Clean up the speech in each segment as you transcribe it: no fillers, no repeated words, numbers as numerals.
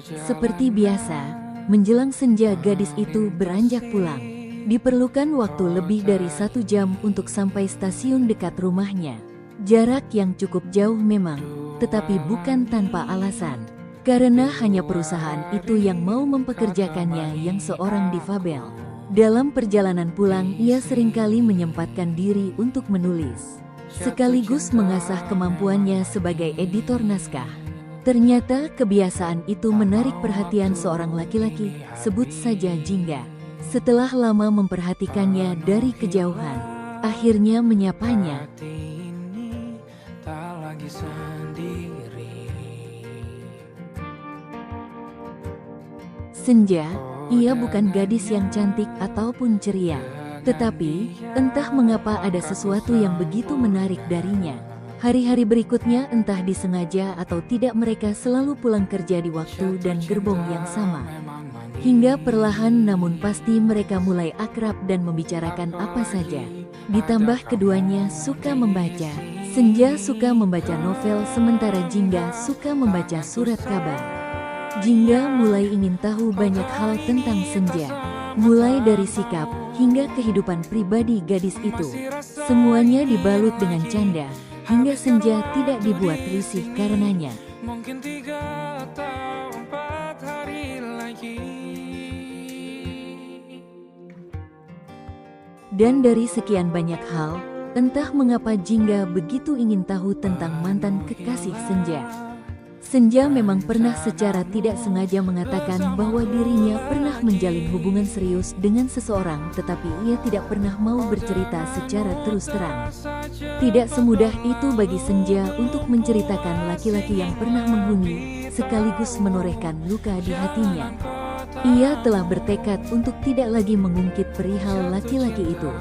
Seperti biasa, menjelang senja gadis itu beranjak pulang. Diperlukan waktu lebih dari 1 jam untuk sampai stasiun dekat rumahnya. Jarak yang cukup jauh memang, tetapi bukan tanpa alasan. Karena hanya perusahaan itu yang mau mempekerjakannya yang seorang difabel. Dalam perjalanan pulang, ia seringkali menyempatkan diri untuk menulis, sekaligus mengasah kemampuannya sebagai editor naskah. Ternyata kebiasaan itu menarik perhatian seorang laki-laki, sebut saja Jingga. Setelah lama memperhatikannya dari kejauhan, akhirnya menyapanya. Senja, ia bukan gadis yang cantik ataupun ceria. Tetapi, entah mengapa ada sesuatu yang begitu menarik darinya. Hari-hari berikutnya entah disengaja atau tidak mereka selalu pulang kerja di waktu dan gerbong yang sama. Hingga perlahan namun pasti mereka mulai akrab dan membicarakan apa saja. Ditambah keduanya suka membaca. Senja suka membaca novel sementara Jingga suka membaca surat kabar. Jingga mulai ingin tahu banyak hal tentang Senja. Mulai dari sikap hingga kehidupan pribadi gadis itu. Semuanya dibalut dengan canda. Hingga Senja tidak dibuat risih karenanya. Mungkin 3 atau 4 hari lagi. Dan dari sekian banyak hal, entah mengapa Jingga begitu ingin tahu tentang mantan kekasih Senja. Senja memang pernah secara tidak sengaja mengatakan bahwa dirinya pernah menjalin hubungan serius dengan seseorang, tetapi ia tidak pernah mau bercerita secara terus terang. Tidak semudah itu bagi Senja untuk menceritakan laki-laki yang pernah menghuni, sekaligus menorehkan luka di hatinya. Ia telah bertekad untuk tidak lagi mengungkit perihal laki-laki itu.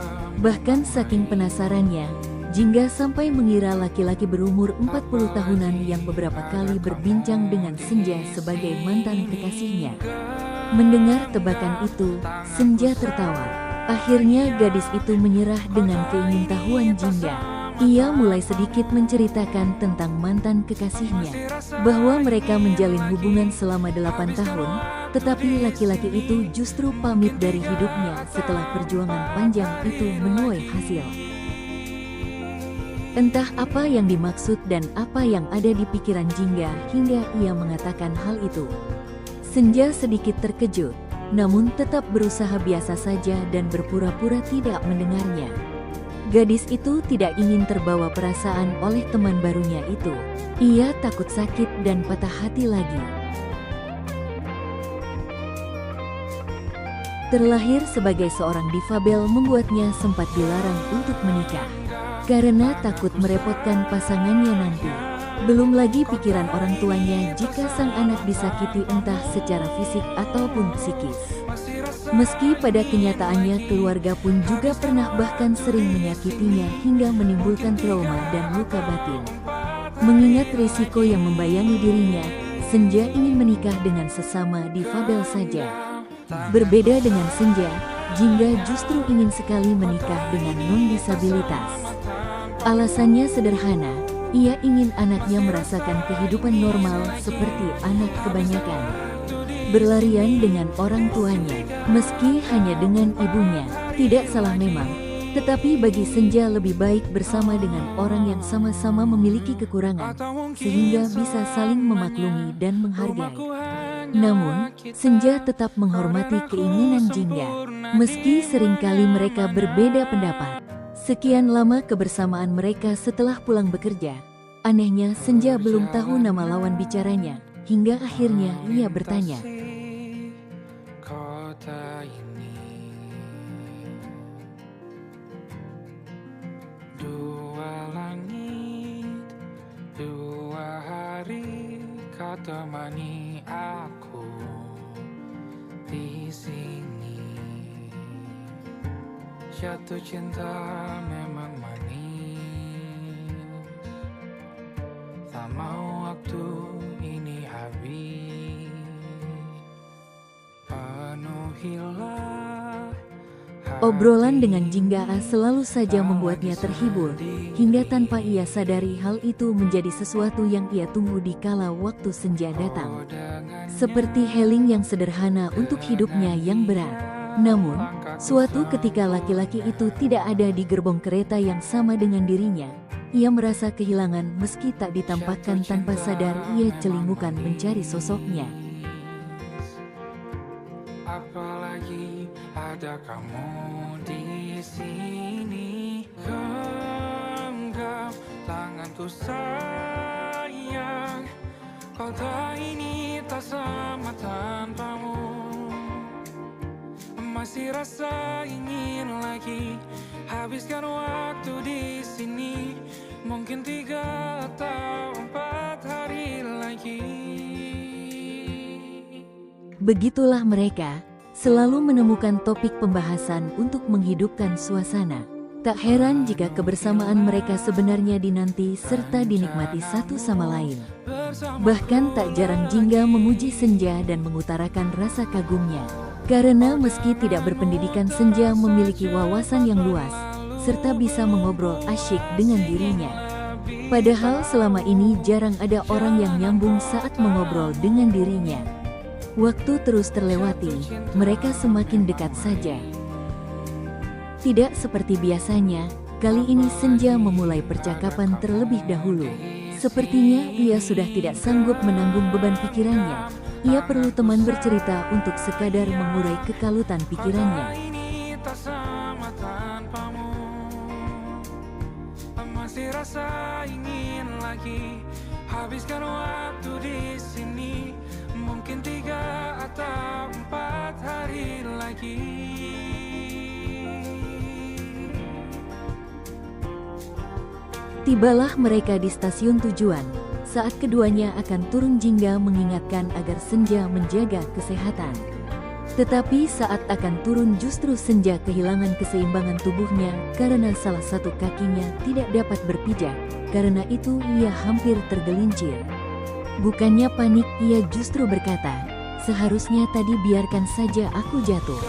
Bahkan saking penasarannya, Jingga sampai mengira laki-laki berumur 40 tahunan yang beberapa kali berbincang dengan Senja sebagai mantan kekasihnya. Mendengar tebakan itu, Senja tertawa. Akhirnya gadis itu menyerah dengan keingintahuan Jingga. Ia mulai sedikit menceritakan tentang mantan kekasihnya, bahwa mereka menjalin hubungan selama 8 tahun, tetapi laki-laki itu justru pamit dari hidupnya setelah perjuangan panjang itu menuai hasil. Entah apa yang dimaksud dan apa yang ada di pikiran Jingga hingga ia mengatakan hal itu. Senja sedikit terkejut, namun tetap berusaha biasa saja dan berpura-pura tidak mendengarnya. Gadis itu tidak ingin terbawa perasaan oleh teman barunya itu. Ia takut sakit dan patah hati lagi. Terlahir sebagai seorang difabel membuatnya sempat dilarang untuk menikah. Karena takut merepotkan pasangannya nanti. Belum lagi pikiran orang tuanya jika sang anak disakiti entah secara fisik ataupun psikis. Meski pada kenyataannya keluarga pun juga pernah bahkan sering menyakitinya hingga menimbulkan trauma dan luka batin. Mengingat risiko yang membayangi dirinya, Senja ingin menikah dengan sesama difabel saja. Berbeda dengan Senja, Jingga justru ingin sekali menikah dengan non-disabilitas. Alasannya sederhana, ia ingin anaknya merasakan kehidupan normal seperti anak kebanyakan. Berlarian dengan orang tuanya, meski hanya dengan ibunya, tidak salah memang. Tetapi bagi Senja lebih baik bersama dengan orang yang sama-sama memiliki kekurangan, sehingga bisa saling memaklumi dan menghargai. Namun, Senja tetap menghormati keinginan Jingga, meski seringkali mereka berbeda pendapat. Sekian lama kebersamaan mereka setelah pulang bekerja. Anehnya Senja belum tahu nama lawan bicaranya, hingga akhirnya ia bertanya. Kota ini, 2 langit, 2 hari, kau temani aku di sini. Jatuh cinta memang manis, tak mau waktu ini habis. Penuhilah. Obrolan dengan Jingga selalu saja membuatnya terhibur, hingga tanpa ia sadari hal itu menjadi sesuatu yang ia tunggu di kala waktu Senja datang. seperti healing yang sederhana untuk hidupnya yang berat. Namun, suatu ketika laki-laki itu tidak ada di gerbong kereta yang sama dengan dirinya. Ia merasa kehilangan meski tak ditampakkan, tanpa sadar ia celingukan mencari sosoknya. Apalagi ada kamu di sini, genggam tanganku sayang. Kota ini tak sama tanpamu. Masih rasa ingin lagi habiskan waktu di sini. Mungkin 3 atau 4 hari lagi. Begitulah mereka, selalu menemukan topik pembahasan untuk menghidupkan suasana. Tak heran jika kebersamaan mereka sebenarnya dinanti serta dinikmati satu sama lain. Bahkan tak jarang Jingga memuji Senja dan mengutarakan rasa kagumnya. Karena meski tidak berpendidikan, Senja memiliki wawasan yang luas, serta bisa mengobrol asyik dengan dirinya. Padahal selama ini jarang ada orang yang nyambung saat mengobrol dengan dirinya. Waktu terus terlewati, mereka semakin dekat saja. Tidak seperti biasanya, kali ini Senja memulai percakapan terlebih dahulu. Sepertinya ia sudah tidak sanggup menanggung beban pikirannya. Ia perlu teman bercerita untuk sekadar mengurai kekalutan pikirannya. Masih rasa ingin lagi habiskan waktu di sini. Mungkin 3 atau 4 hari lagi. Tibalah mereka di stasiun tujuan. Saat keduanya akan turun, Jingga mengingatkan agar Senja menjaga kesehatan. Tetapi saat akan turun justru Senja kehilangan keseimbangan tubuhnya karena salah satu kakinya tidak dapat berpijak. Karena itu ia hampir tergelincir. Bukannya panik, ia justru berkata, "Seharusnya tadi biarkan saja aku jatuh."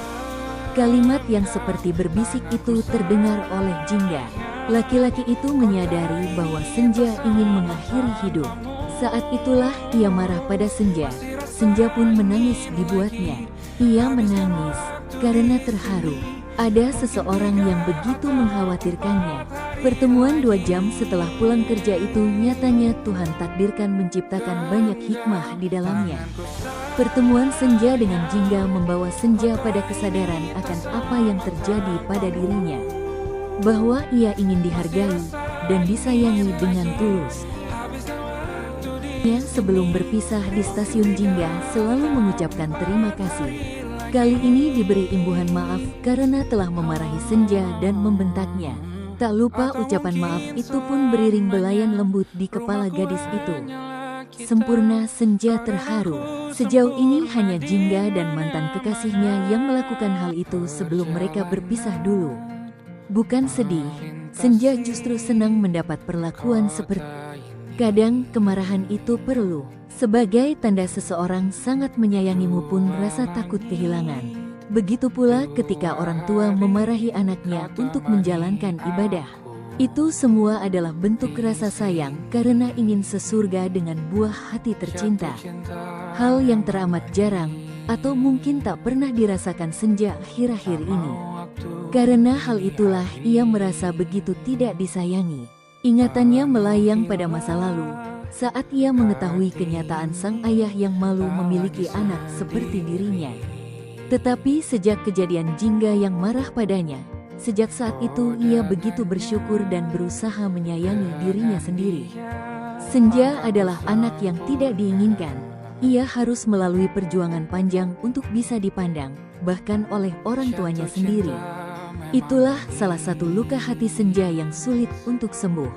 Kalimat yang seperti berbisik itu terdengar oleh Jingga. Laki-laki itu menyadari bahwa Senja ingin mengakhiri hidup. Saat itulah ia marah pada Senja. Senja pun menangis dibuatnya. Ia menangis karena terharu. Ada seseorang yang begitu mengkhawatirkannya. Pertemuan 2 jam setelah pulang kerja itu nyatanya Tuhan takdirkan menciptakan banyak hikmah di dalamnya. Pertemuan Senja dengan Jingga membawa Senja pada kesadaran akan apa yang terjadi pada dirinya. Bahwa ia ingin dihargai dan disayangi dengan tulus. Sebelum berpisah di stasiun, Jingga selalu mengucapkan terima kasih. Kali ini diberi imbuhan maaf karena telah memarahi Senja dan membentaknya. Tak lupa ucapan maaf itu pun beriring belayan lembut di kepala gadis itu. Sempurna, Senja terharu. Sejauh ini hanya Jingga dan mantan kekasihnya yang melakukan hal itu sebelum mereka berpisah dulu. Bukan sedih, Senja justru senang mendapat perlakuan seperti. Kadang kemarahan itu perlu. Sebagai tanda seseorang sangat menyayangimu pun rasa takut kehilangan. Begitu pula ketika orang tua memarahi anaknya untuk menjalankan ibadah. Itu semua adalah bentuk rasa sayang karena ingin sesurga dengan buah hati tercinta. Hal yang teramat jarang atau mungkin tak pernah dirasakan Senja akhir-akhir ini. Karena hal itulah ia merasa begitu tidak disayangi. Ingatannya melayang pada masa lalu, saat ia mengetahui kenyataan sang ayah yang malu memiliki anak seperti dirinya. Tetapi sejak kejadian Jingga yang marah padanya, sejak saat itu ia begitu bersyukur dan berusaha menyayangi dirinya sendiri. Senja adalah anak yang tidak diinginkan. Ia harus melalui perjuangan panjang untuk bisa dipandang, bahkan oleh orang tuanya sendiri. Itulah salah satu luka hati Senja yang sulit untuk sembuh.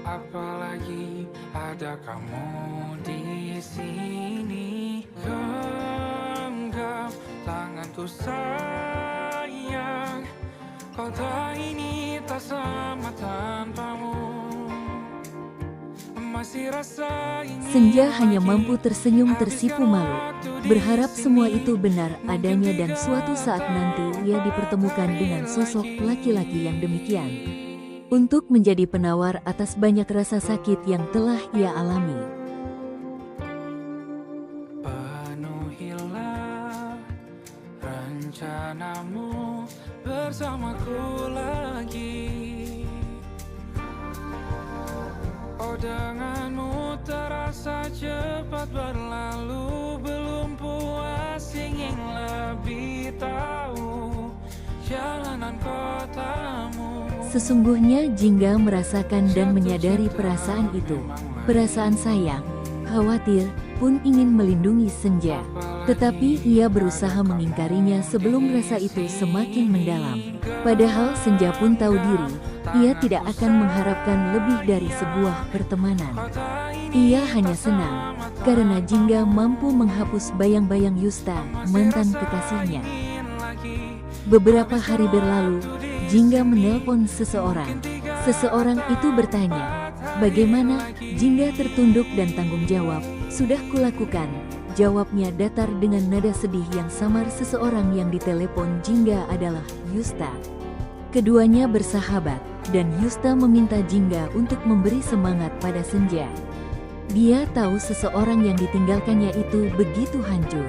Apalagi ada kamu di sini, genggam tanganku sayang. Kota ini tak sama tanpamu. Senja hanya mampu tersenyum tersipu malu, berharap semua itu benar adanya dan suatu saat nanti ia dipertemukan dengan sosok laki-laki yang demikian. Untuk menjadi penawar atas banyak rasa sakit yang telah ia alami. hilang rencanamu bersamaku lagi. Oh, denganmu terasa cepat berlalu, belum puas ingin lebih tahu jalanan kotamu. Sesungguhnya Jingga merasakan dan menyadari perasaan itu. Perasaan sayang, khawatir, pun ingin melindungi Senja. Tetapi ia berusaha mengingkarinya sebelum rasa itu semakin mendalam. Padahal Senja pun tahu diri, ia tidak akan mengharapkan lebih dari sebuah pertemanan. Ia hanya senang, karena Jingga mampu menghapus bayang-bayang Yusta, mantan kekasihnya. Beberapa hari berlalu, Jingga menelpon seseorang. Seseorang itu bertanya, "Bagaimana?" Jingga tertunduk dan tanggung jawab, "Sudah kulakukan." Jawabnya datar dengan nada sedih yang samar. Seseorang yang ditelepon Jingga adalah Yusta. Keduanya bersahabat, dan Yusta meminta Jingga untuk memberi semangat pada Senja. Dia tahu seseorang yang ditinggalkannya itu begitu hancur.